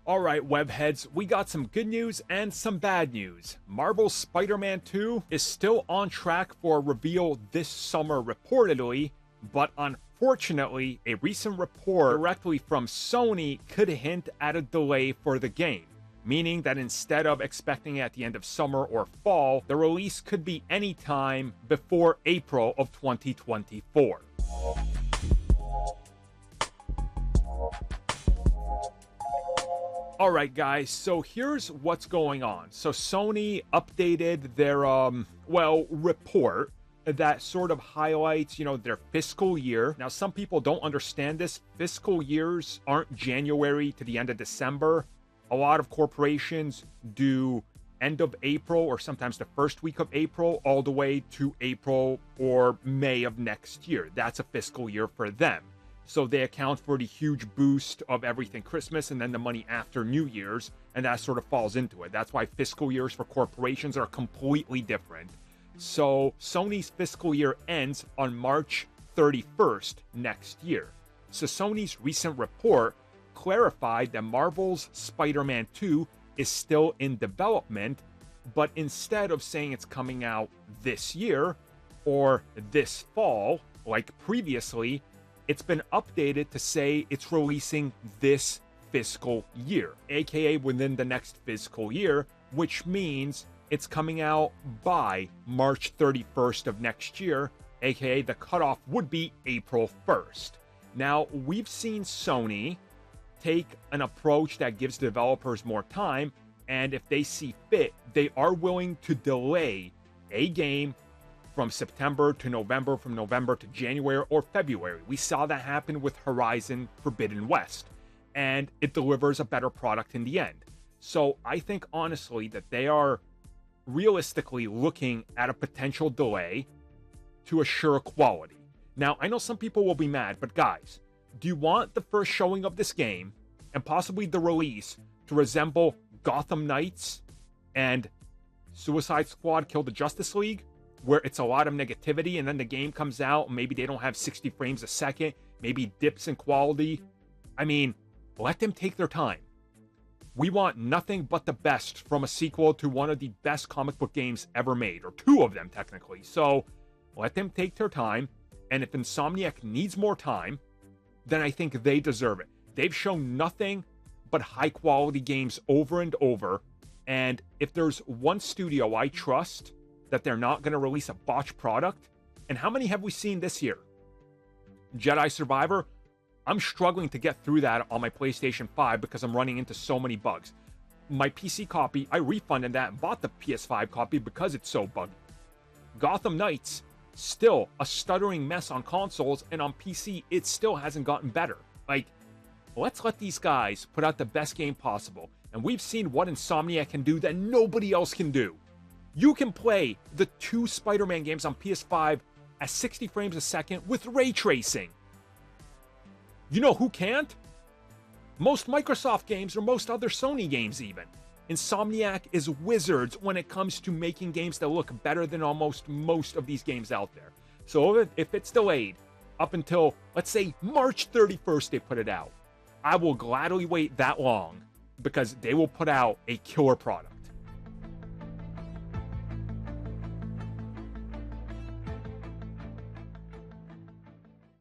Alright, webheads, we got some good news and some bad news. Marvel's Spider-Man 2 is still on track for a reveal this summer reportedly, but unfortunately, a recent report directly from Sony could hint at a delay for the game, meaning that instead of expecting it at the end of summer or fall, the release could be anytime before April of 2024. Alright guys, so here's what's going on. So Sony updated their, report that sort of highlights, their fiscal year. Now, some people don't understand this. Fiscal years aren't January to the end of December. A lot of corporations do end of April or sometimes the first week of April all the way to April or May of next year. That's a fiscal year for them. So they account for the huge boost of everything Christmas and then the money after New Year's, and that sort of falls into it. That's why fiscal years for corporations are completely different. So Sony's fiscal year ends on March 31st next year. So Sony's recent report clarified that Marvel's Spider-Man 2 is still in development, but instead of saying it's coming out this year or this fall, like previously, it's been updated to say it's releasing this fiscal year, aka within the next fiscal year, which means it's coming out by March 31st of next year, aka the cutoff would be April 1st. Now, we've seen Sony take an approach that gives developers more time, and if they see fit, they are willing to delay a game from September to November, from November to January or February. We saw that happen with Horizon Forbidden West, and it delivers a better product in the end. So I think honestly that they are realistically looking at a potential delay to assure quality. Now, I know some people will be mad, but guys, do you want the first showing of this game and possibly the release to resemble Gotham Knights and Suicide Squad Kill the Justice League, where it's a lot of negativity and then the game comes out and maybe they don't have 60 frames a second, maybe dips in quality? I mean, let them take their time. We want nothing but the best from a sequel to one of the best comic book games ever made, or two of them technically. So let them take their time, and if Insomniac needs more time, then I think they deserve it. They've shown nothing but high quality games over and over, and if there's one studio I trust that they're not going to release a botched product, and how many have we seen this year? Jedi Survivor, I'm struggling to get through that on my PlayStation 5 because I'm running into so many bugs. My PC copy, I refunded that and bought the PS5 copy because it's so buggy. Gotham Knights, still a stuttering mess on consoles, and on PC, it still hasn't gotten better. Like, let's let these guys put out the best game possible, and we've seen what Insomniac can do that nobody else can do. You can play the two Spider-Man games on PS5 at 60 frames a second with ray tracing. You know who can't? Most Microsoft games or most other Sony games even. Insomniac is wizards when it comes to making games that look better than almost most of these games out there. So if it's delayed up until, let's say, March 31st they put it out, I will gladly wait that long because they will put out a killer product.